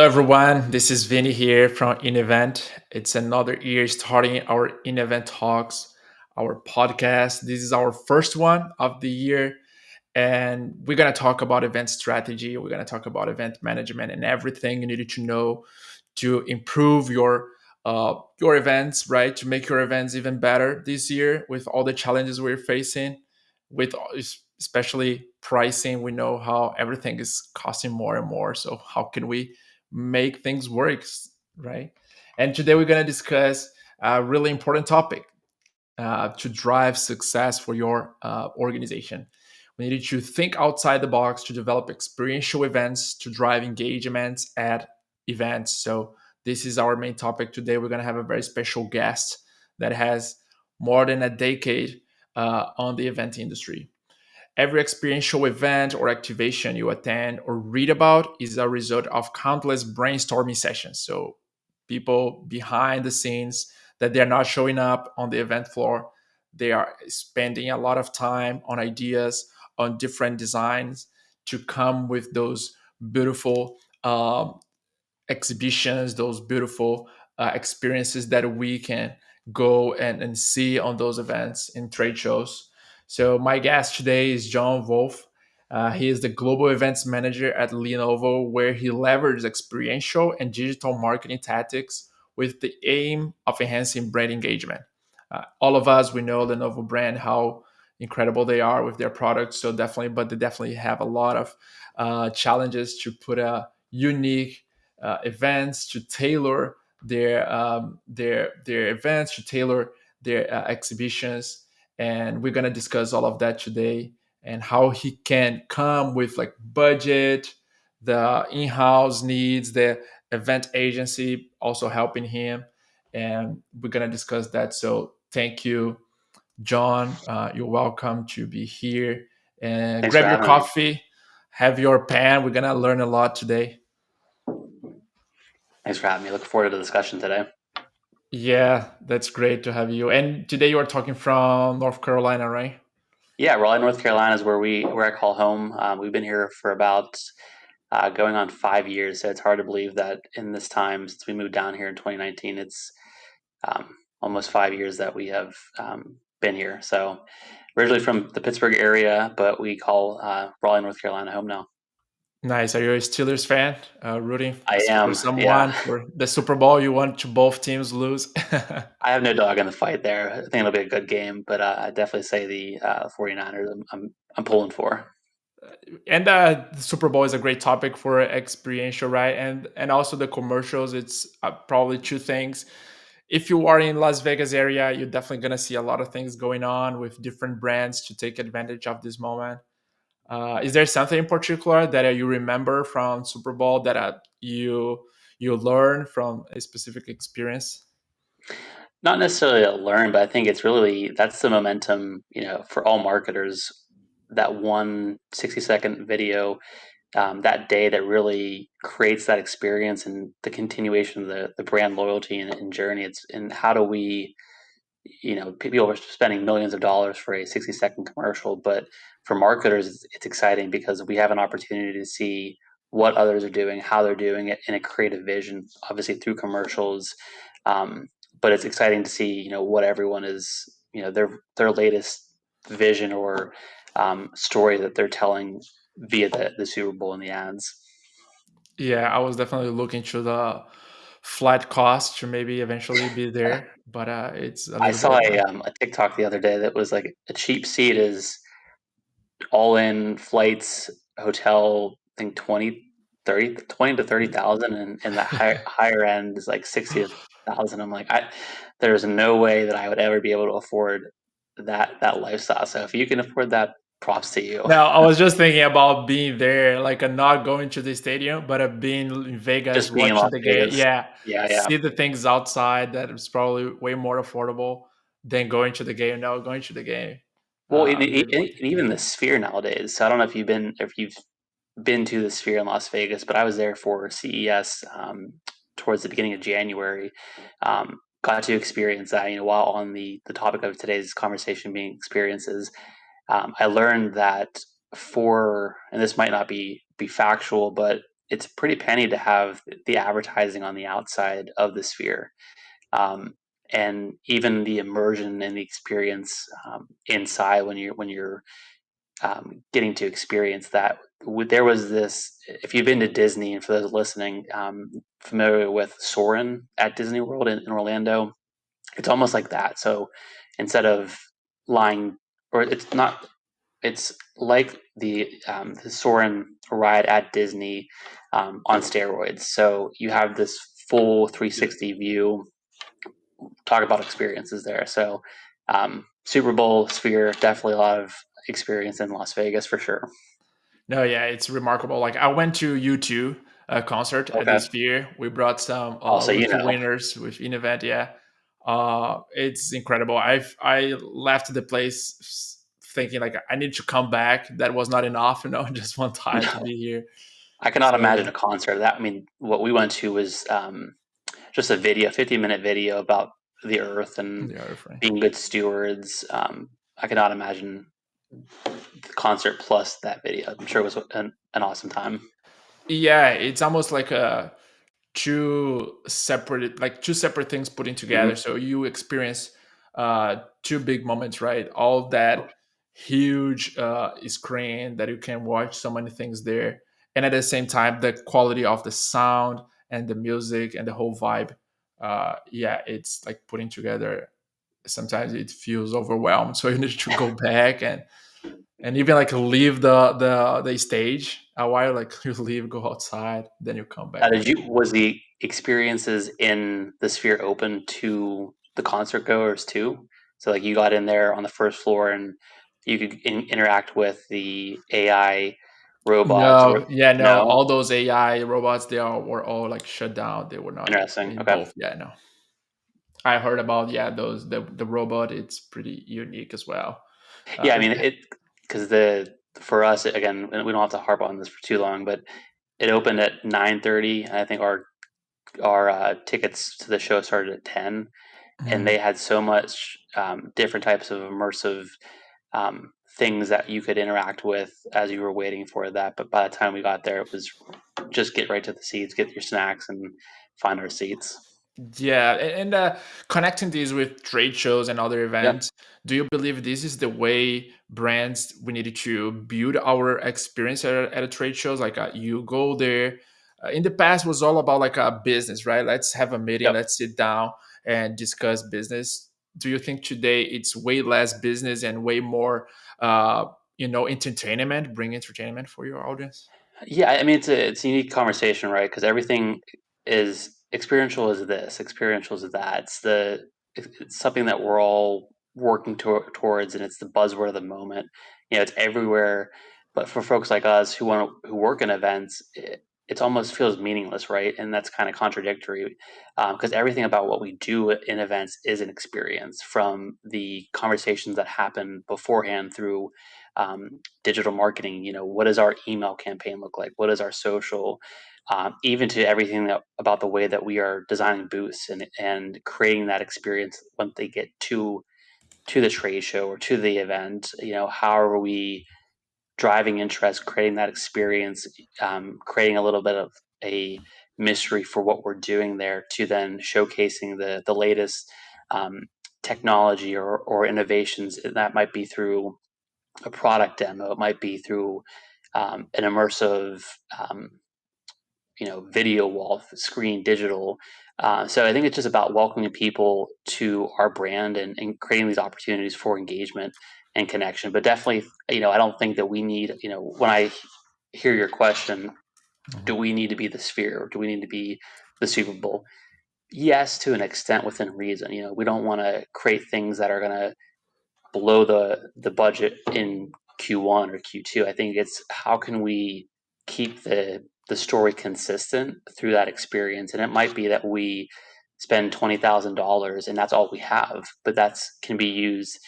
everyone. This is Vinny here from InEvent. It's another year starting our InEvent Talks, our podcast. This is our first one of the year, and we're going to talk about event strategy. We're going to talk about event management and everything you needed to know to improve your events, right? To make your events even better this year with all the challenges we're facing, with especially pricing. We know how everything is costing more and more. So how can we make things work, right? And today we're going to discuss a really important topic to drive success for your organization. We need to think outside the box to develop experiential events to drive engagements at events. So this is our main topic today. We're going to have a very special guest that has more than a decade on the event industry. Every experiential event or activation you attend or read about is a result of countless brainstorming sessions. So, people behind the scenes that they're not showing up on the event floor, they are spending a lot of time on ideas, on different designs to come with those beautiful exhibitions, those beautiful experiences that we can go and see on those events in trade shows. So my guest today is John Wolff. He is the global events manager at Lenovo, where he leverages experiential and digital marketing tactics with the aim of enhancing brand engagement. All of us, we know Lenovo brand, how incredible they are with their products. So definitely, but they definitely have a lot of challenges to put a unique events, to tailor their events, to tailor their exhibitions, and we're gonna discuss all of that today and how he can come with like budget, the in-house needs, the event agency also helping him, and we're gonna discuss that. So thank you, John. You're welcome to be here, and Thanks for grab your having me. coffee, have your pen. We're gonna learn a lot today. Thanks for having me. Looking forward to the discussion today. Yeah, that's great to have you. And today you are talking from North Carolina, right? Yeah, Raleigh, North Carolina is where I call home. We've been here for about going on 5 years, so it's hard to believe that in this time since we moved down here in 2019, it's almost 5 years that we have been here. So originally from the Pittsburgh area, but we call Raleigh, North Carolina home now. Nice. Are you a Steelers fan? Rooting I for am, yeah. someone for the Super Bowl? You want to both teams lose? I have no dog in the fight there. I think it'll be a good game, but I definitely say the 49ers I'm pulling for. And the Super Bowl is a great topic for experiential, right? And also the commercials. It's probably two things. If you are in Las Vegas area, you're definitely gonna see a lot of things going on with different brands to take advantage of this moment. Is there something in particular that you remember from Super Bowl that you learned from a specific experience? Not necessarily to learn, but I think it's really that's the momentum, for all marketers. That one 60-second video that day that really creates that experience and the continuation of the brand loyalty and journey. It's and how do we, people are spending millions of dollars for a 60-second commercial, but for marketers, it's exciting because we have an opportunity to see what others are doing, how they're doing it in a creative vision, obviously through commercials. Um, but it's exciting to see, what everyone is, their latest vision or story that they're telling via the Super Bowl and the ads. Yeah, I was definitely looking to the flight cost to maybe eventually be there, but it's a I little bit saw of a TikTok the other day that was like a cheap seat is all in flights, hotel, I think 20 to 30,000, and the a. higher end is like 60,000. I'm like, there's no way that I would ever be able to afford that lifestyle. So if you can afford that, props to you. Now, I was just thinking about being there, like not going to the stadium, but being in Vegas, Just being in watching Las the game. Vegas. Yeah, Yeah, yeah. see the things outside that is probably way more affordable than going to the game. No, going to the game, Well, and, maybe and watching. even the Sphere nowadays. So I don't know if you've been to the Sphere in Las Vegas, but I was there for CES towards the beginning of January. Got to experience that. While on the topic of today's conversation being experiences, I learned that and this might not be factual, but it's pretty penny to have the advertising on the outside of the sphere. Um, and even the immersion and the experience inside when you're getting to experience that. There was this, if you've been to Disney, and for those listening, familiar with Soarin' at Disney World in Orlando, it's almost like that. So instead of lying, or it's not, it's like the Soarin' ride at Disney on steroids. So you have this full 360 view. Talk about experiences there. So Super Bowl Sphere, definitely a lot of experience in Las Vegas for sure. No, yeah, it's remarkable. Like I went to U2 concert at Okay. this year. We brought some Also, you lucky know, winners with InEvent. Yeah, it's incredible. I left the place thinking like I need to come back. That was not enough, just one time to no, be here. I cannot So imagine yeah, a concert. That I mean, what we went to was just a video, 50-minute video about the Earth and yeah, refrain. being good stewards. I cannot imagine the concert plus that video. I'm sure it was an awesome time. Yeah, it's almost like a two separate things putting together, Hmm. so you experience two big moments, right? All that huge screen that you can watch so many things there, and at the same time the quality of the sound and the music and the whole vibe. Yeah, it's like putting together. Sometimes it feels overwhelmed, so you need to go back and even like leave the stage a while, like you leave, go outside, then you come back Did again. you was the experiences in the Sphere open to the concert goers too? So like you got in there on the first floor and you could interact with the AI robots. Or No, yeah, no, no, all those AI robots, were all like shut down. They were not interesting. Okay, involved. Yeah, no. I heard about, yeah, those the robot. It's pretty unique as well. yeah. I mean Yeah. it because the for us again, we don't have to harp on this for too long, but it opened at 9:30. And I think our tickets to the show started at 10, and Mhm. they had so much different types of immersive things that you could interact with as you were waiting for that. But by the time we got there, it was just get right to the seats, get your snacks, and find our seats. Yeah, and connecting these with trade shows and other Yeah. events, do you believe this is the way brands we needed to build our experience at a trade shows? Like you go there. In the past, was all about like a business, right? Let's have a meeting, Yep. let's sit down and discuss business. Do you think today it's way less business and way more, entertainment, bring entertainment for your audience? Yeah, I mean it's a unique conversation, right? Because everything is experiential is this, experiential is that. It's something that we're all working towards, and it's the buzzword of the moment. You know, it's everywhere. But for folks like us who work in events, it almost feels meaningless, right? And that's kind of contradictory because everything about what we do in events is an experience, from the conversations that happen beforehand through digital marketing. You know, what does our email campaign look like? What is our social? Even to everything about the way that we are designing booths and creating that experience when they get to the trade show or to the event. You know, how are we driving interest, creating that experience, creating a little bit of a mystery for what we're doing there, to then showcasing the latest um, technology or innovations. That might be through a product demo. It might be through an immersive, um, video wall, screen, digital. So I think it's just about welcoming people to our brand and creating these opportunities for engagement and connection. But definitely, I don't think that we need, when I hear your question, do Mhm. we need to be the Sphere or do we need to be the Super Bowl? Yes, to an extent within reason. We don't want to create things that are going to below the budget in Q1 or Q2. I think it's how can we keep the story consistent through that experience, and it might be that we spend $20,000 and that's all we have, but that's can be used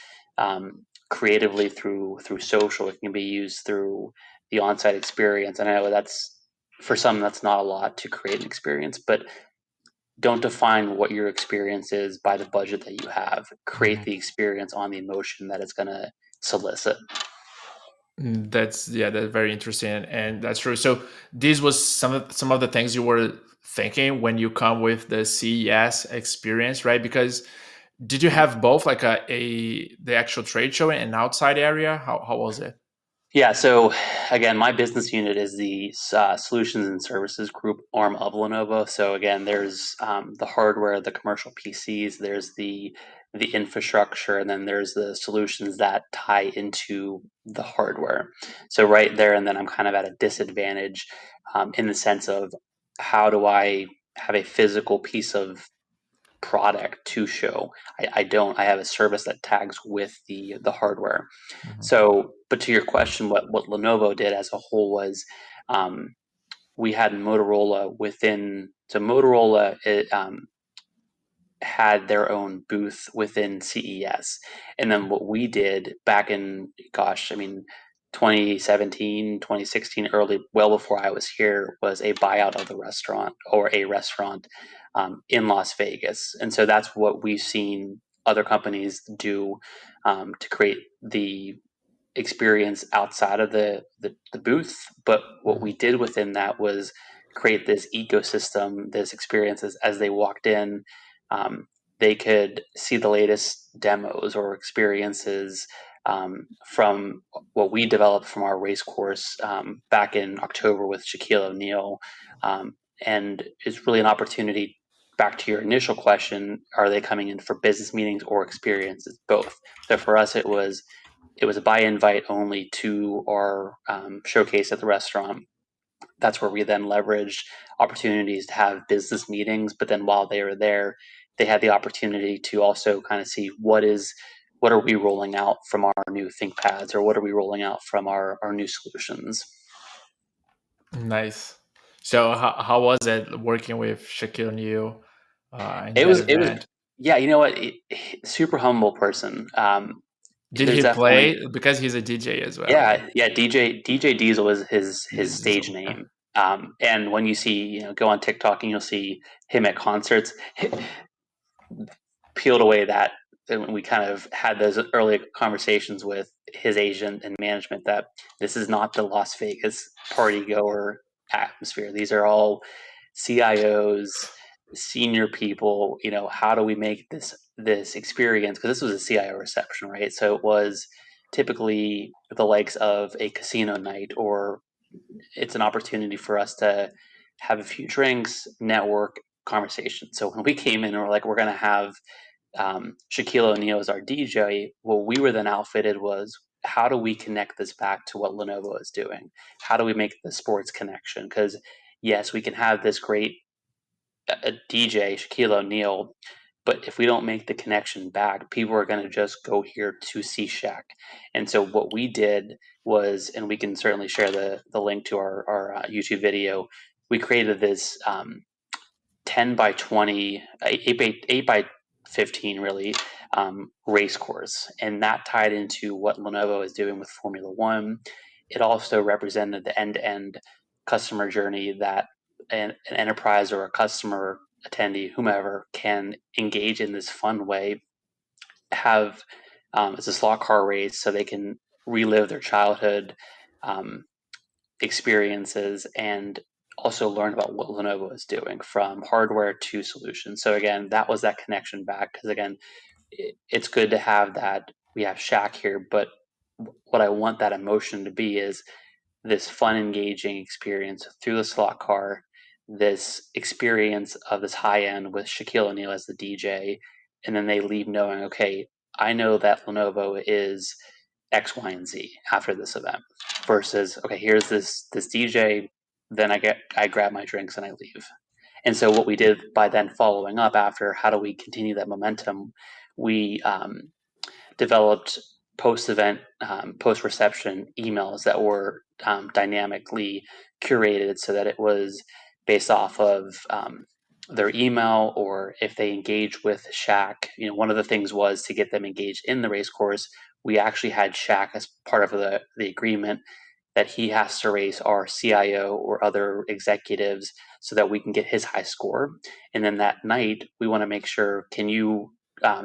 creatively through social. It can be used through the on-site experience. And I know that's for some that's not a lot to create an experience, but don't define what your experience is by the budget that you have. Create Mhm. the experience on the emotion that it's going to solicit. That's very interesting, and that's true. So this was some of the things you were thinking when you come with the CES experience, right? Because did you have both, like a the actual trade show and an outside area? How was it? Yeah, so again, my business unit is the solutions and services group arm of Lenovo. So again, there's the hardware, the commercial PCs, there's the infrastructure, and then there's the solutions that tie into the hardware. So right there, and then I'm kind of at a disadvantage in the sense of how do I have a physical piece of product to show? I don't. I have a service that tags with the hardware. Mhm. So, but to your question, what Lenovo did as a whole was um, we had Motorola within. So Motorola had their own booth within CES, and then what we did back in, gosh, I mean, 2017, 2016, early, well before I was here, was a buyout of the restaurant or a restaurant in Las Vegas, and so that's what we've seen other companies do to create the experience outside of the booth. But what Mhm. we did within that was create this ecosystem, this experiences as they walked in. Um, they could see the latest demos or experiences from what we developed from our race course back in October with Shaquille O'Neal. Um, and it's really an opportunity. Back to your initial question, are they coming in for business meetings or experiences? Both. So for us, it was a by invite only to our showcase at the restaurant. That's where we then leveraged opportunities to have business meetings. But then while they were there, they had the opportunity to also kind of see what are we rolling out from our new ThinkPads, or what are we rolling out from our new solutions. Nice. So how was it working with Shaquille O'Neal in that It was event? yeah, you know what, super humble person. Did There's he definitely play, because he's a DJ as well, right? Yeah, DJ Diesel was his stage Diesel. name. And when you see, go on TikTok and you'll see him at concerts, peeled away that, and we kind of had those early conversations with his agent and management that this is not the Las Vegas party goer atmosphere. These are all CIOs, senior people. How do we make this experience? Because this was a CIO reception, right? So it was typically the likes of a casino night, or it's an opportunity for us to have a few drinks, network, conversation. So when we came in and we're like, we're going to have Shaquille O'Neal as our DJ, what we were then outfitted was, how do we connect this back to what Lenovo is doing? How do we make the sports connection? Because yes, we can have this great DJ, Shaquille O'Neal, but if we don't make the connection back, people are going to just go here to see Shaq. And so what we did was, and we can certainly share the link to our YouTube video, we created this 10 by 20, 8 by 15 really, race course. And that tied into what Lenovo is doing with Formula One. It also represented the end to end customer journey that an enterprise or a customer attendee, whomever, can engage in this fun way, have it's a slot car race so they can relive their childhood. Um, Experiences, and also learn about what Lenovo is doing from hardware to solutions. So again, that was that connection back, because again, it's good to have that. We have Shaq here, but what I want that emotion to be is this fun, engaging experience through the slot car, this experience of this high end with Shaquille O'Neal as the DJ, and then they leave knowing, okay, I know that Lenovo is X, Y, and Z after this event. Versus, okay, here's this DJ, then I grab my drinks and I leave. And so what we did by then following up after, how do we continue that momentum? We developed post-event, post-reception emails that were dynamically curated so that it was based off of their email, or if they engage with Shaq. One of the things was to get them engaged in the race course. We actually had Shaq as part of the agreement that he has to race our CIO or other executives so that we can get his high score. And then that night, we want to make sure, can you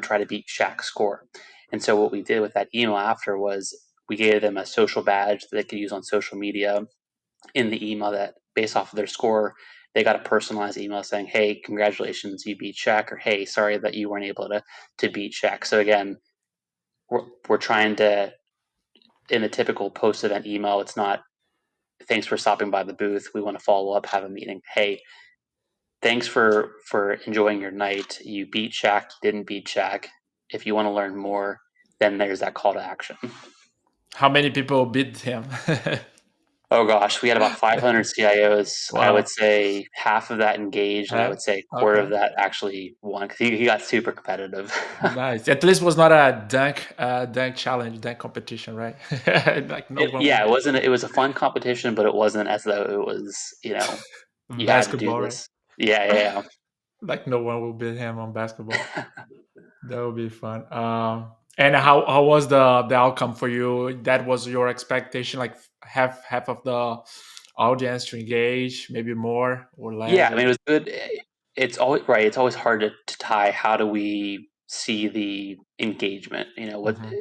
try to beat Shaq's score? And so what we did with that email after was we gave them a social badge that they could use on social media in the email that based off of their score, they got a personalized email saying, hey, congratulations, you beat Shaq, or hey, sorry that you weren't able to beat Shaq. So again, we're trying to, in a typical post-event email, it's not thanks for stopping by the booth. We want to follow up, have a meeting. Hey, thanks for enjoying your night. You beat Shaq, didn't beat Shaq. If you want to learn more, then there's that call to action. How many people beat him? Oh gosh, we had about 500 CIOs. I would Wow. say half of that engaged, and I Huh? would say a quarter of Okay. that actually won because he got super competitive. Nice. At least was not a dunk challenge, dunk competition, right? Like no one Yeah, will it wasn't. It was a fun competition, but it wasn't as though it was. You had to do basketball, right? this. Yeah, yeah, Like no one will beat him on basketball. That would be fun. And how was the outcome for you? That was your expectation, like half of the audience to engage, maybe more or yeah. less, I mean, or it was good. It's always right. It's always hard to tie. How do we see the engagement? What Mhm.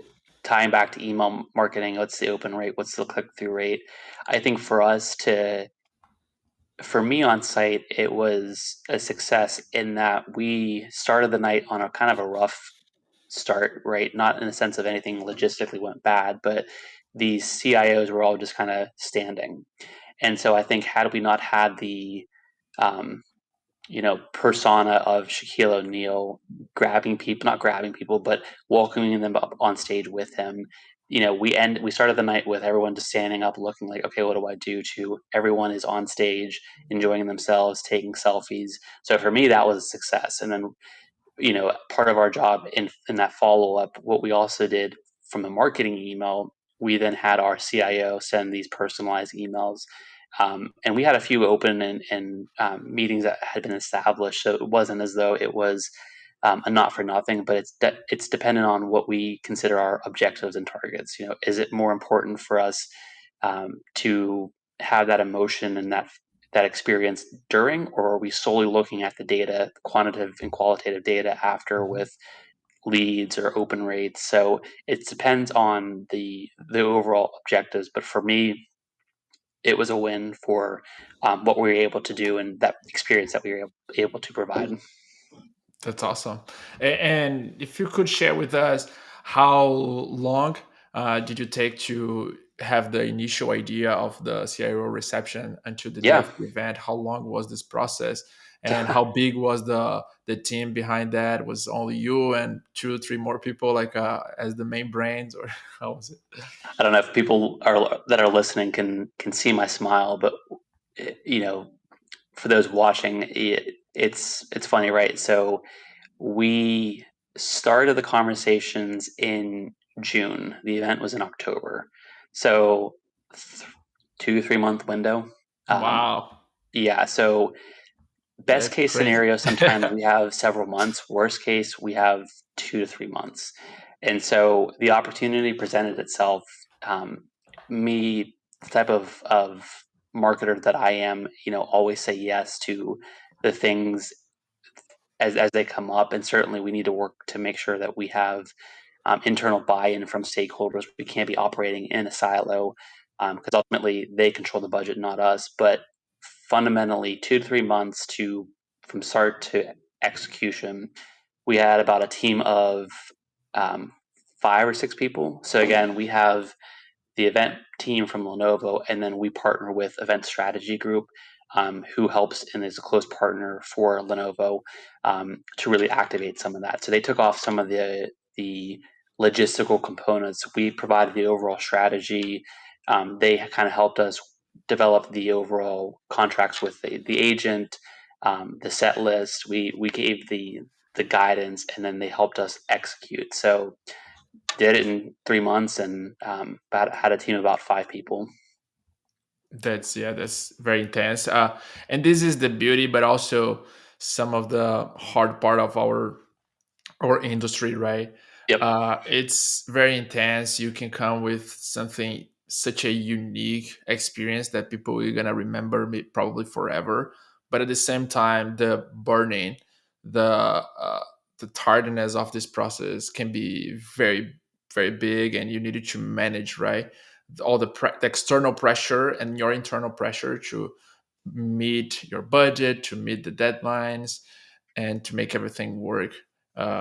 tying back to email marketing? What's the open rate? What's the click through rate? I think for me on site, it was a success in that we started the night on a kind of a rough start, right? Not in the sense of anything logistically went bad, but these CIOs were all just kind of standing. And so I think had we not had the um, persona of Shaquille O'Neal grabbing people, not grabbing people, but welcoming them up on stage with him. We started the night with everyone just standing up, looking like, okay, what do I do? To everyone is on stage, enjoying themselves, taking selfies. So for me, that was a success. And then part of our job in that follow up, what we also did from the marketing email, we then had our CIO send these personalized emails. And we had a few open and meetings that had been established. So it wasn't as though it was a not for nothing, but it's dependent on what we consider our objectives and targets. Is it more important for us to have that emotion and that experience during, or are we solely looking at the data, quantitative and qualitative data after Mhm. with leads or open rates? So it depends on the overall objectives. But for me, it was a win for what we were able to do and that experience that we were able to provide. That's awesome. And if you could share with us, how long did you take to have the initial idea of the CIO reception until the day Yeah. of the event? How long was this process? And how big was the team behind that? Was only you and two, three more people, like as the main brains, or how was it? I don't know if people that are listening can see my smile, but you know, for those watching, it's funny, right? So we started the conversations in June. The event was in October, so 2 3 month window. Um, Wow, yeah, so best that's case crazy. scenario, sometimes we have several months. Worst case, we have 2 to 3 months. And so the opportunity presented itself. Um, Me, the type of marketer that I am, always say yes to the things as they come up. And certainly we need to work to make sure that we have internal buy-in from stakeholders. We can't be operating in a silo because ultimately they control the budget, not us. But fundamentally, 2 to 3 months to from start to execution, we had about a team of um, 5 or 6 people. So again, we have the event team from Lenovo, and then we partner with Event Strategy Group, who helps and is a close partner for Lenovo to really activate some of that. So they took off some of the logistical components. We provided the overall strategy. They kind of helped us develop the overall contracts with the agent, the set list. We gave the guidance, and then they helped us execute. So did it in 3 months and had a team of about 5 people. That's yeah, that's very intense. And this is the beauty, but also some of the hard part of our industry, right? Yep. It's very intense. You can come with something such a unique experience that people are gonna remember me probably forever. But at the same time, the burning, the the tardiness of this process can be very very big, and you needed to manage, right, all the external pressure and your internal pressure to meet your budget, to meet the deadlines, and to make everything work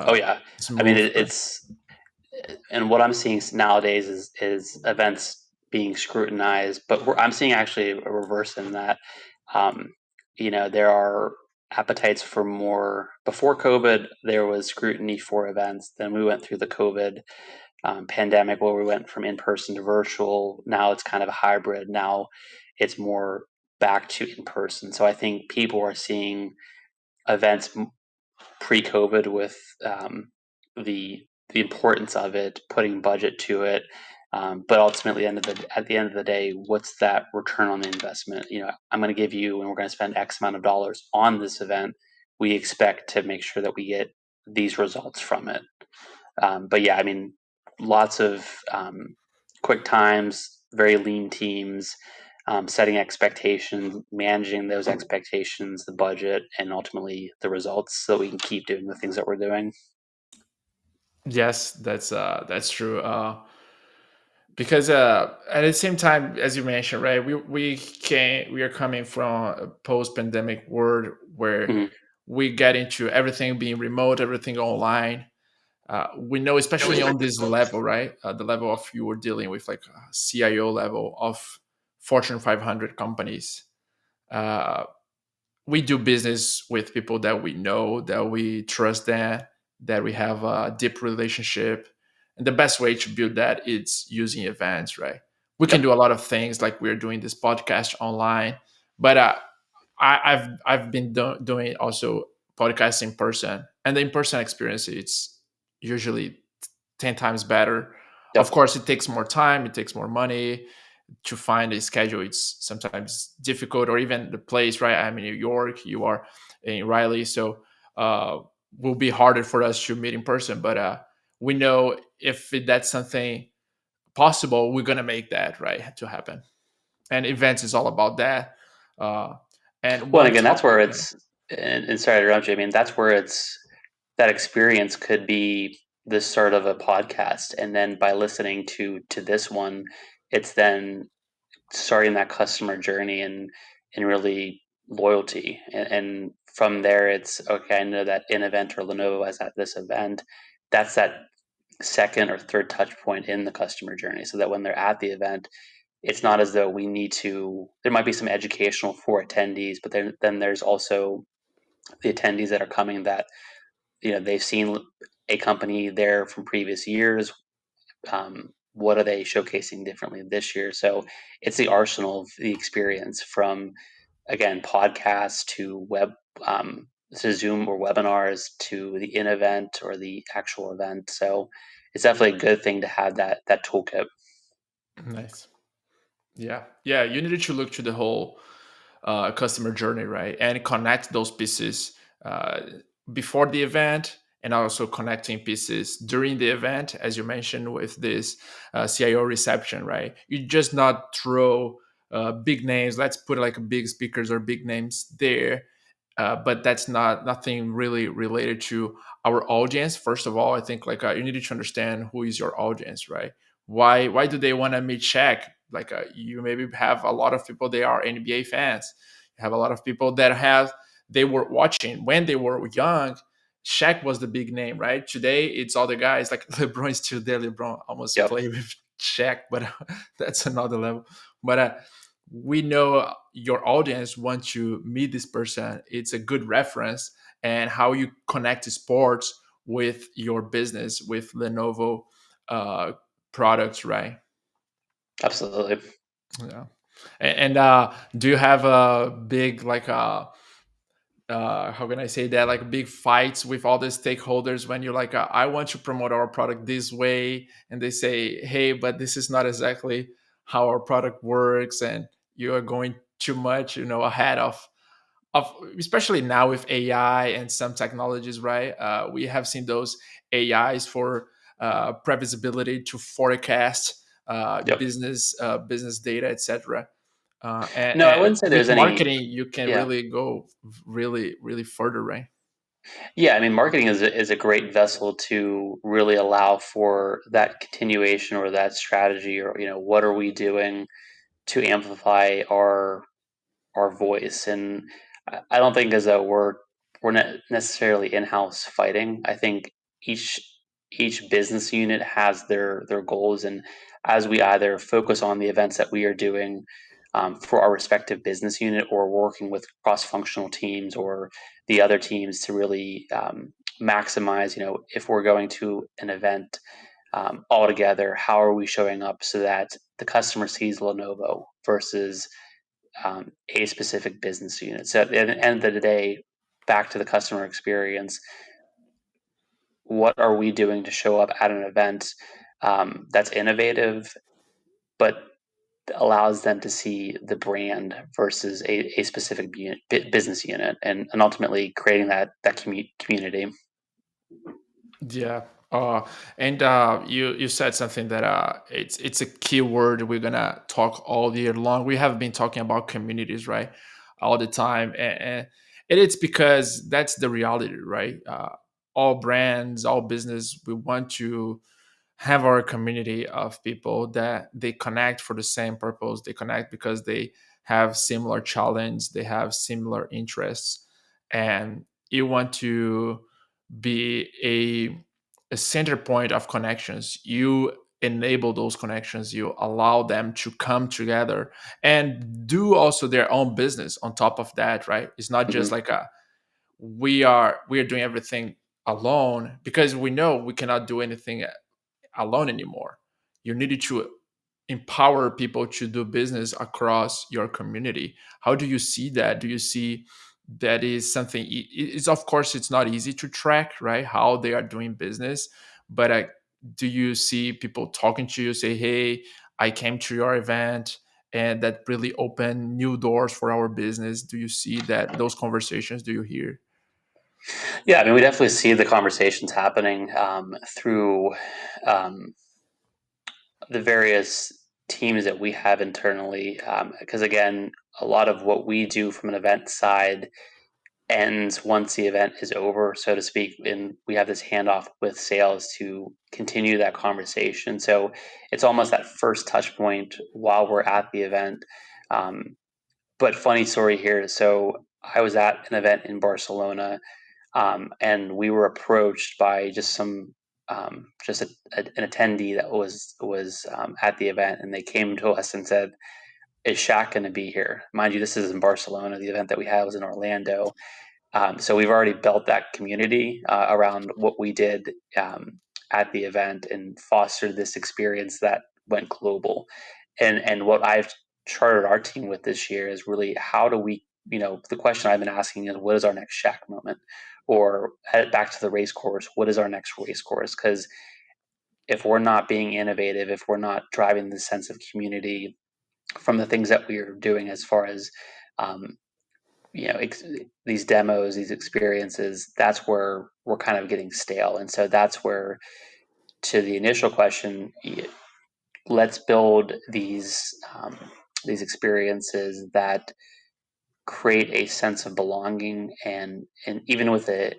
Oh uh, yeah, I mean smooth. it's and what I'm seeing nowadays is events being scrutinized, but I'm seeing actually a reverse in that. Um, there are appetites for more. Before COVID, there was scrutiny for events. Then we went through the COVID pandemic where we went from in person to virtual. Now it's kind of a hybrid. Now it's more back to in person. So I think people are seeing events pre-COVID with the importance of it, putting budget to it. But ultimately, at the end of the day, what's that return on the investment? I'm going to give you, and we're going to spend X amount of dollars on this event. We expect to make sure that we get these results from it. But yeah, I mean, lots of quick times, very lean teams, setting expectations, managing those expectations, the budget, and ultimately the results, so that we can keep doing the things that we're doing. Yes, that's true. Because at the same time, as you mentioned, right, we are coming from a post-pandemic world where Mhm. we get into everything being remote, everything online. We know, especially on this level, right, the level of you were dealing with, like CIO level of Fortune 500 companies. Uh, we do business with people that we know, that we trust, that we have a deep relationship, and the best way to build that is using events, right? We can Yep. do a lot of things, like we're doing this podcast online, but I've been doing also podcasts in person, and the in person experience, it's usually 10 times better. Of Yep. course, it takes more time, it takes more money to find a schedule. It's sometimes difficult, or even the place, right? I'm in New York, you are in Riley, so uh will be harder for us to meet in person, but we know if that's something possible, we're gonna make that right to happen. And events is all about that. uh and Well, and one again, that's where topic, yeah. it's, and sorry to interrupt you. I mean, that's where it's that experience could be this sort of a podcast, and then by listening to this one, it's then starting that customer journey and really loyalty, and from there it's okay. I know that InEvent or Lenovo is at this event. That's that second or third touch point in the customer journey, so that when they're at the event, it's not as though we need to. There might be some educational for attendees, but then there's also the attendees that are coming that they've seen a company there from previous years. What are they showcasing differently this year? So it's the arsenal of the experience, from again podcasts to web, to Zoom or webinars, to the in event or the actual event. So it's definitely a good thing to have that toolkit. Nice. Yeah, yeah, you needed to look to the whole customer journey, right, and connect those pieces uh, before the event, and also connecting pieces during the event, as you mentioned with this CIO reception, right? You just not throw big names. Let's put like big speakers or big names there, but that's nothing really related to our audience. First of all, I think like you need to understand who is your audience, right? Why do they want to meet Shaq? Like you maybe have a lot of people, they are NBA fans. You have a lot of people that have, they were watching when they were young. Shaq was the big name, right? Today it's other guys, like LeBron is still there. LeBron almost Yep. played with Shaq, but that's another level. But we know your audience wants to meet this person. It's a good reference, and how you connect sports with your business, with Lenovo uh, products, right? Absolutely. Yeah. And do you have a big like how can I say that, like big fights with all the stakeholders when you're like I want to promote our product this way, and they say, hey, but this is not exactly how our product works, and you are going too much, ahead of especially now with AI and some technologies, right? We have seen those AIs for previsibility to forecast Yep. business data, etc. No, I And wouldn't say with there's any. marketing, you can Yeah. really go really, really further, right? Yeah, I mean, marketing is a great vessel to really allow for that continuation or that strategy, or what are we doing to amplify our voice. And I don't think as though we're not necessarily in-house fighting. I think each each business unit has their goals, and as we either focus on the events that we are doing for our respective business unit, or working with cross-functional teams or the other teams to really maximize, if we're going to an event all together, how are we showing up so that the customer sees Lenovo versus a specific business unit. So at the end of the day, back to the customer experience, what are we doing to show up at an event that's innovative, but allows them to see the brand versus a specific business unit, and ultimately creating that community. Yeah. And you said something that it's a key word we're gonna talk all year long. We have been talking about communities, right, all the time, and it's because that's the reality, right? All brands, all business, we want to have our community of people that they connect for the same purpose. They connect because they have similar challenge, they have similar interests, and you want to be a center point of connections. You enable those connections, you allow them to come together and do also their own business on top of that, right? It's not just Mhm. like a we are doing everything alone, because we know we cannot do anything alone anymore. You needed to empower people to do business across your community. How do you see that? Do you see that is something? It's, of course, it's not easy to track, right? How they are doing business, but do you see people talking to you, say, "Hey, I came to your event, and that really opened new doors for our business"? Do you see that those conversations? Do you hear? Yeah, I mean, we definitely see the conversations happening through the various teams that we have internally. Because again, a lot of what we do from an event side ends once the event is over, so to speak, and we have this handoff with sales to continue that conversation. So it's almost that first touch point while we're at the event. Um, but funny story here. So I was at an event in Barcelona, and we were approached by just an attendee that was at the event, and they came to us and said, "Is Shaq going to be here?" Mind you, this is in Barcelona. The event that we had was in Orlando, so we've already built that community around what we did at the event and fostered this experience that went global. And what I've chartered our team with this year is really, how do we, the question I've been asking is, what is our next Shack moment? Or back to the race course, what is our next race course? Because if we're not being innovative, if we're not driving the sense of community from the things that we are doing, as far as um, these demos, these experiences, that's where we're kind of getting stale. And so that's where, to the initial question, let's build these experiences that create a sense of belonging. And even with the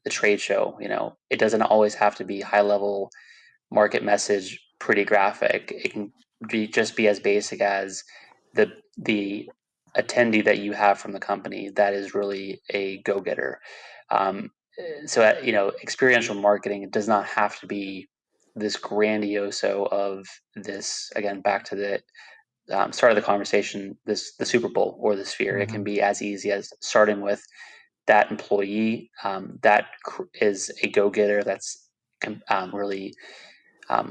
trade show, it doesn't always have to be high level market message, pretty graphic. It can just be as basic as the attendee that you have from the company that is really a go getter. Um, experiential marketing does not have to be this grandioso of this. Again, back to the start of the conversation, the Super Bowl or the Sphere. It can Mhm. be as easy as starting with that employee that is a go getter, that's really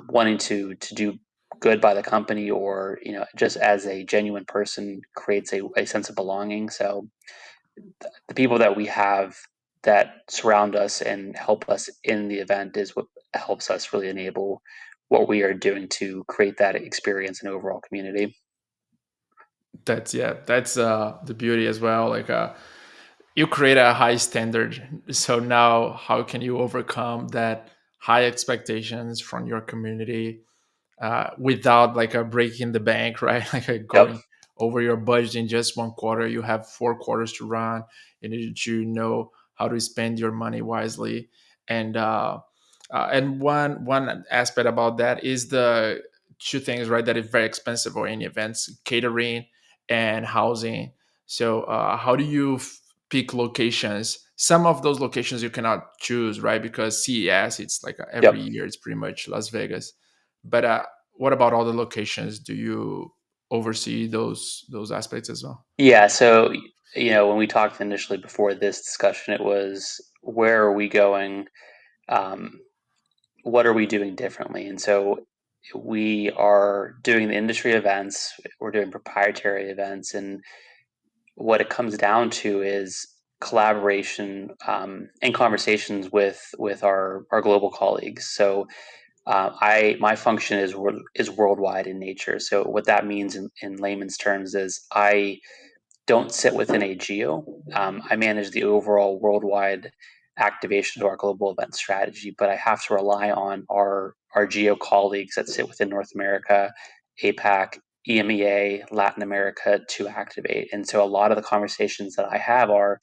wanting to do good by the company, or just as a genuine person, creates a sense of belonging. So the people that we have that surround us and help us in the event is what helps us really enable what we are doing to create that experience and overall community. That's yeah, that's the beauty as well. Like you create a high standard, so now how can you overcome that high expectations from your community without like a breaking the bank, right? Like Yep. going over your budget in just one quarter. You have 4 quarters to run. You need to know how to spend your money wisely. And one aspect about that is the two things, right, that is very expensive or any events: catering and housing. So how do you pick locations? Some of those locations you cannot choose, right, because CES, it's like every Yep. year it's pretty much Las Vegas. But what about all the locations? Do you oversee those aspects as well? Yeah. So, when we talked initially before this discussion, it was where are we going? Um, what are we doing differently? And so we are doing the industry events, we're doing proprietary events, and what it comes down to is collaboration and conversations with our global colleagues. So I my function is worldwide in nature. So what that means in layman's terms is I don't sit within a geo. I manage the overall worldwide activation of our global event strategy, but I have to rely on our geo colleagues that sit within North America, APAC, EMEA, Latin America to activate. And so a lot of the conversations that I have are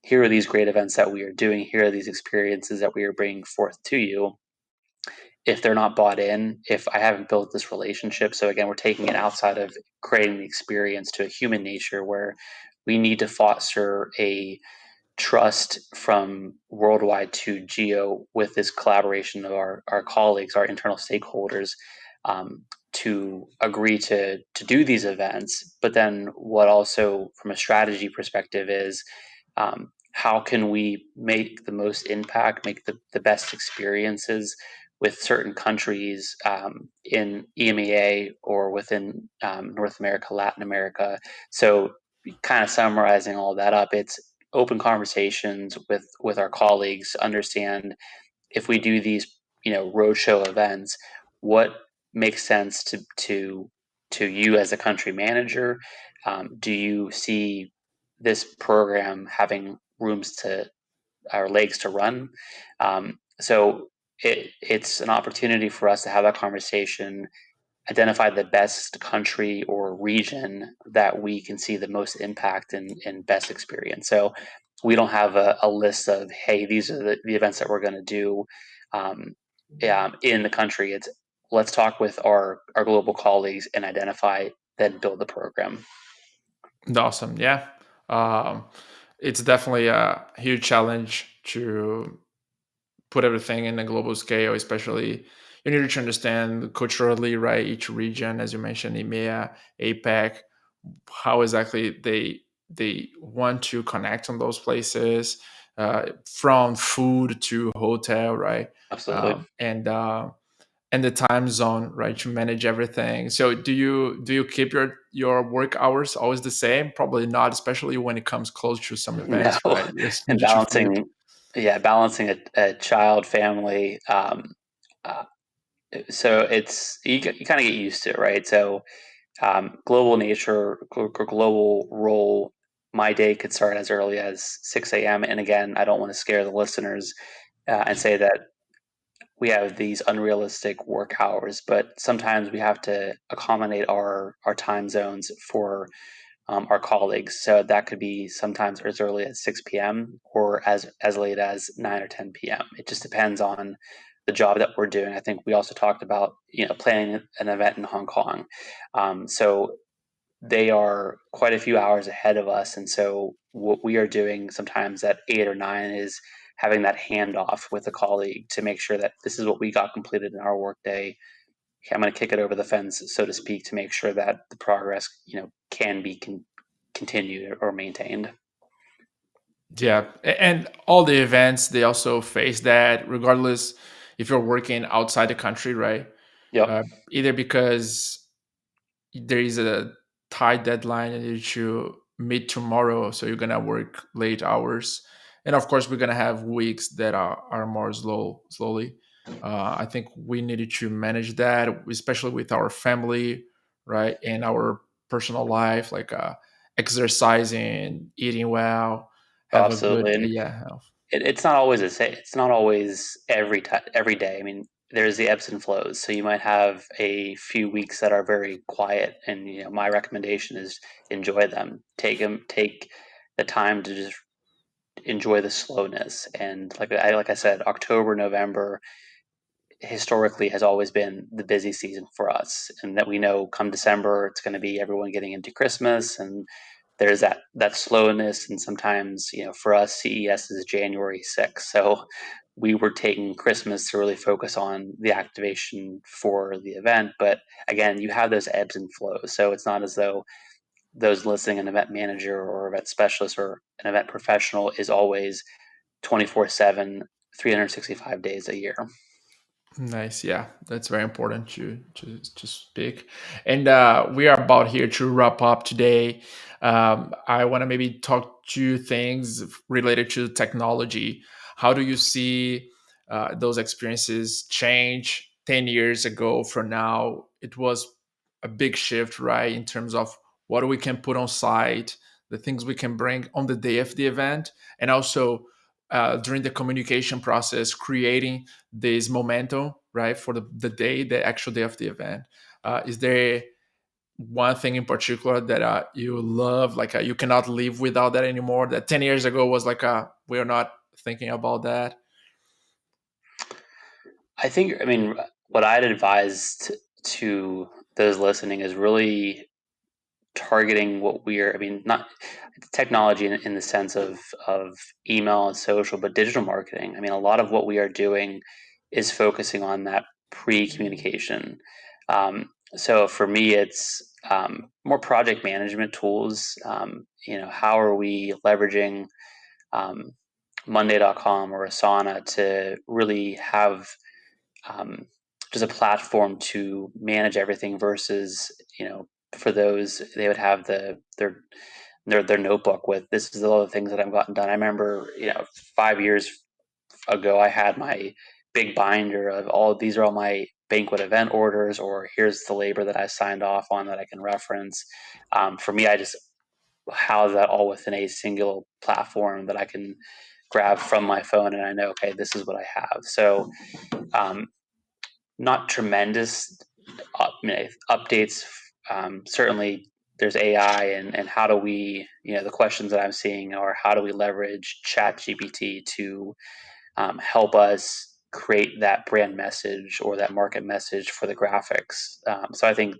here are these great events that we are doing, here are these experiences that we are bringing forth to you. If they're not bought in, if I haven't built this relationship. So again, we're taking it outside of creating the experience to a human nature where we need to foster a trust from worldwide to geo with this collaboration of our colleagues, our internal stakeholders, to agree to do these events. But then what also from a strategy perspective is how can we make the most impact, make the best experiences with certain countries in EMEA or within North America, Latin America. So kind of summarizing all that up, it's open conversations with our colleagues, understand if we do these roadshow events, what makes sense to you as a country manager. Do you see this program having rooms to or legs to run? So it's an opportunity for us to have that conversation, identify the best country or region that we can see the most impact and best experience. So we don't have a list of, hey, these are the events that we're going to do um, in the country. It's let's talk with our global colleagues and identify, then build the program. Awesome. Yeah. Um, it's definitely a huge challenge to put everything in a global scale, especially you need to understand culturally, right? Each region, as you mentioned, EMEA, APAC, how exactly they want to connect on those places, from food to hotel, right? Absolutely. And the time zone, right, to manage everything. So do you keep your work hours always the same? Probably not, especially when it comes close to some No, events, right? You just and need to flip. balancing a child family. Uh, so it's you kind of get used to it, right? So global nature, global role. My day could start as early as 6 a.m. And again, I don't want to scare the listeners and say that we have these unrealistic work hours, but sometimes we have to accommodate our time zones for our colleagues. So that could be sometimes as early as 6 p.m. or as late as 9 or 10 p.m. It just depends on the job that we're doing. I think we also talked about planning an event in Hong Kong. So they are quite a few hours ahead of us, and so what we are doing sometimes at 8 or 9 is having that handoff with a colleague to make sure that this is what we got completed in our workday. I'm going to kick it over the fence, so to speak, to make sure that the progress, can be continued or maintained. Yeah, and all the events they also face that, regardless if you're working outside the country, right? Yep, Uh, Either because there is a tight deadline and you should meet tomorrow, so you're gonna work late hours, and of course we're gonna have weeks that are more slowly. I think we needed to manage that, especially with our family, right, and our personal life, like exercising, eating well, have a good, absolutely. And yeah, health. it's not always it's not always every day. I mean, there's the ebbs and flows. So you might have a few weeks that are very quiet, and my recommendation is enjoy them. Take the time to just enjoy the slowness. And like I said, October, November historically has always been the busy season for us, and that we know come December it's going to be everyone getting into Christmas, and there's that slowness. And sometimes, for us, CES is January 6th, so we were taking Christmas to really focus on the activation for the event. But again, you have those ebbs and flows, so it's not as though those listing an event manager or event specialist or an event professional is always 24/7, 365 days a year. Nice. Yeah, that's very important to speak. And we are about here to wrap up today. I want to maybe talk to things related to technology. How do you see those experiences change 10 years ago from now? It was a big shift, right, in terms of what we can put on site, the things we can bring on the day of the event, and also during the communication process, creating this momentum, right, for the day, the actual day of the event. Is there one thing in particular that you love, like you cannot live without that anymore? That 10 years ago was like, we're not thinking about that. I mean, what I'd advise to those listening is really targeting what we're, I mean, not technology in the sense of email and social, but digital marketing. I mean, a lot of what we are doing is focusing on that pre-communication. So for me, it's more project management tools. How are we leveraging um, Monday.com or Asana to really have um, just a platform to manage everything versus, for those, they would have their notebook with, this is all the things that I've gotten done. I remember, 5 years ago, I had my big binder of all, these are all my banquet event orders, or here's the labor that I signed off on that I can reference. For me, I just house that all within a single platform that I can grab from my phone, and I know, okay, this is what I have. So um, not tremendous updates. Certainly, there's AI, and how do we, the questions that I'm seeing are, how do we leverage Chat GPT to help us create that brand message or that market message for the graphics. So I think,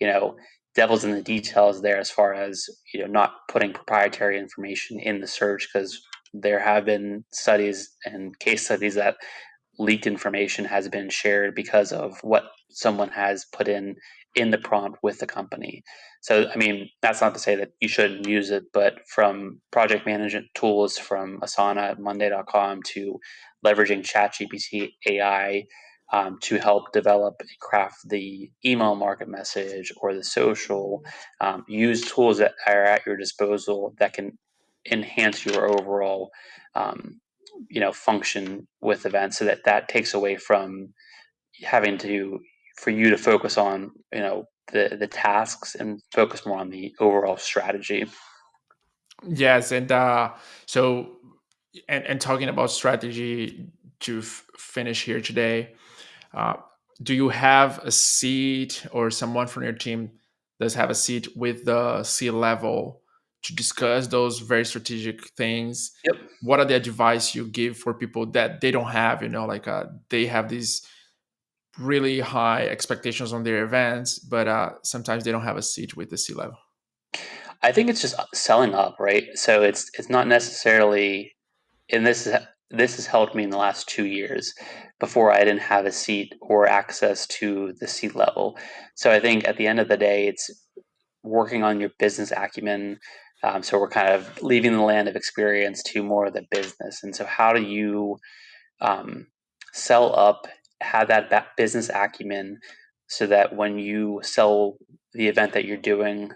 you know, devil's in the details there, as far as, not putting proprietary information in the search, because there have been studies and case studies that leaked information has been shared because of what someone has put in the prompt with the company. So, I mean, that's not to say that you shouldn't use it, but from project management tools from Asana, Monday.com, to leveraging ChatGPT AI to help develop and craft the email market message or the social, use tools that are at your disposal that can enhance your overall function with events, so that takes away from having to for you to focus on the tasks and focus more on the overall strategy. Yes, and so and talking about strategy to finish here today. Uh, do you have a seat, or someone from your team does have a seat with the C level to discuss those very strategic things? Yep. What are the advice you give for people that they don't have? Like they have these really high expectations on their events, but sometimes they don't have a seat with the C level. I think it's just selling up, right? So it's not necessarily, and this has helped me in the last 2 years. Before, I didn't have a seat or access to the seat level. So I think at the end of the day, it's working on your business acumen. So we're kind of leaving the land of experience to more of the business. And so how do you um, sell up, have that business acumen, so that when you sell the event that you're doing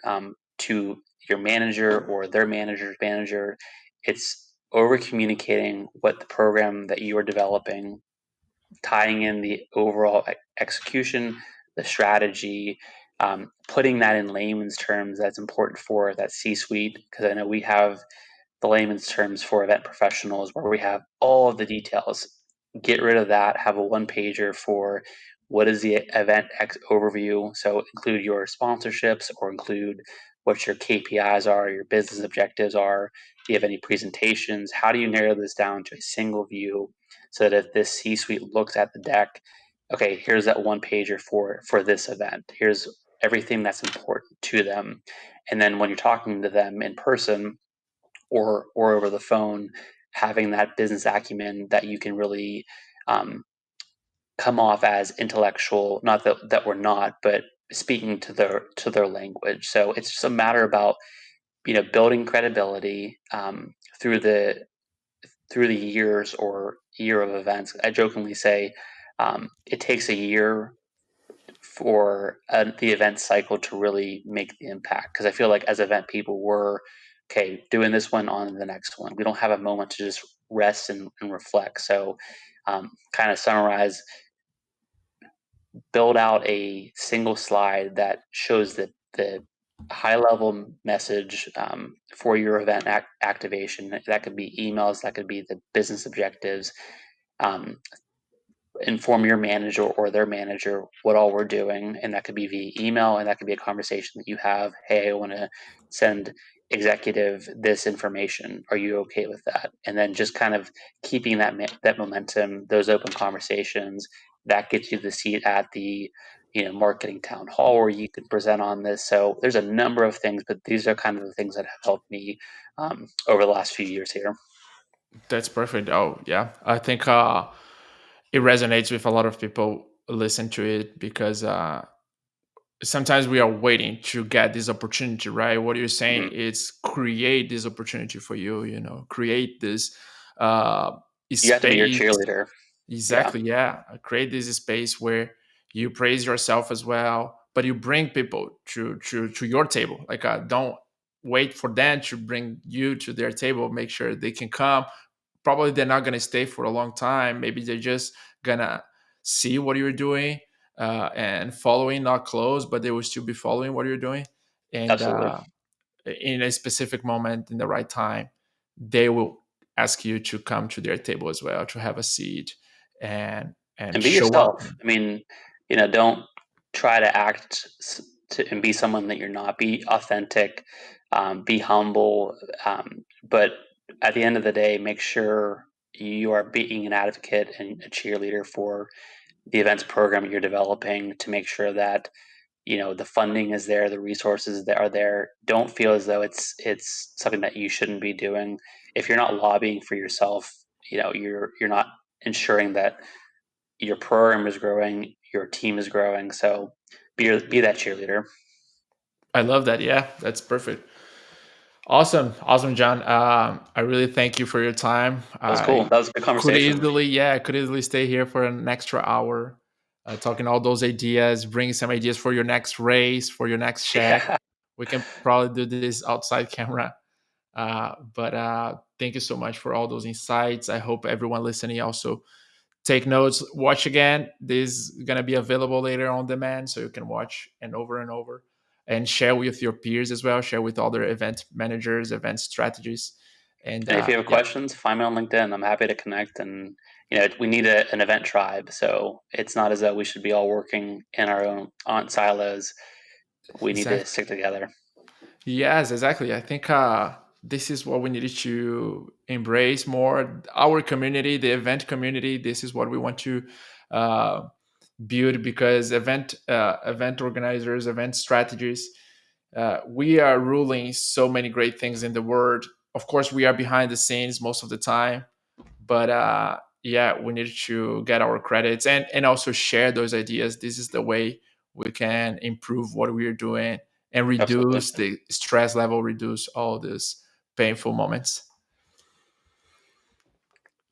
to your manager or their manager's manager, it's over communicating what the program that you are developing, tying in the overall execution, the strategy, putting that in layman's terms that's important for that C suite. Because I know we have the layman's terms for event professionals where we have all of the details. Get rid of that, have a one pager for what is the event overview. So include your sponsorships, or include what your KPIs are, your business objectives are. Do you have any presentations? How do you narrow this down to a single view so that if this C-suite looks at the deck, okay, here's that one pager for this event. Here's everything that's important to them. And then when you're talking to them in person or over the phone, having that business acumen that you can really um, come off as intellectual, not that we're not, but speaking to their language. So it's just a matter about building credibility through the years or year of events. I jokingly say it takes a year for the event cycle to really make the impact, because I feel like as event people we're okay doing this one on the next one. We don't have a moment to just rest and reflect. So kind of summarize, build out a single slide that shows the high level message for your event activation. That could be emails, that could be the business objectives. Um, Inform your manager or their manager what all we're doing, and that could be via email, and that could be a conversation that you have. Hey, I want to send executive this information. Are you okay with that? And then just kind of keeping that momentum, those open conversations, that gets you the seat at the marketing town hall where you can present on this. So there's a number of things, but these are kind of the things that have helped me over the last few years here. That's perfect. Oh yeah, I think it resonates with a lot of people listen to it because sometimes we are waiting to get this opportunity, right? What you're saying Mhm. is create this opportunity for you, create this uh You have to be your space. cheerleader. Yeah, Exactly, yeah. Create this space where you praise yourself as well, but you bring people to your table. Like, don't wait for them to bring you to their table. Make sure they can come. Probably they're not gonna stay for a long time. Maybe they're just gonna see what you're doing and following, not close, but they will still be following what you're doing. And absolutely. in a specific moment, in the right time, they will ask you to come to their table as well, to have a seat and And be show up. yourself. I mean, don't try to act and be someone that you're not. Be authentic, be humble, but at the end of the day, make sure you are being an advocate and a cheerleader for the events program you're developing, to make sure that the funding is there, the resources that are there. Don't feel as though it's something that you shouldn't be doing. If you're not lobbying for yourself, you're not ensuring that your program is growing, your team is growing. So be that cheerleader. I love that. Yeah, that's perfect. Awesome, awesome, John. I really thank you for your time. That was cool. I That was a good could conversation. easily, yeah, I could easily stay here for an extra hour, talking all those ideas, bringing some ideas for your next race, for your next check. Yeah. We can probably do this outside camera. But thank you so much for all those insights. I hope everyone listening also take notes, watch again. This is going to be available later on demand, so you can watch and over and share with your peers as well, share with other event managers, event strategies. And And if you have yeah, questions, find me on LinkedIn. I'm happy to connect. And we need an event tribe. So it's not as though we should be all working in our own on silos. We need to exactly. stick together. Yes, exactly. I think this is what we needed to embrace more. Our community, the event community, this is what we want to uh, build, because event organizers, event strategists, we are ruling so many great things in the world. Of course, we are behind the scenes most of the time, but yeah, we need to get our credits and also share those ideas. This is the way we can improve what we are doing and Absolutely. reduce the stress level, reduce all these painful moments.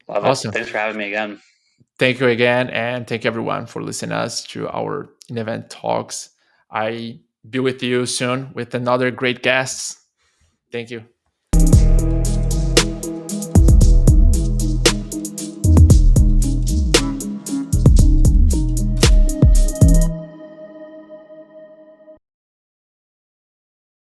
Love it. Awesome. Thanks for having me again. Thank you again, and thank everyone for listening us to our InEvent Talks. I be with you soon with another great guests. Thank you.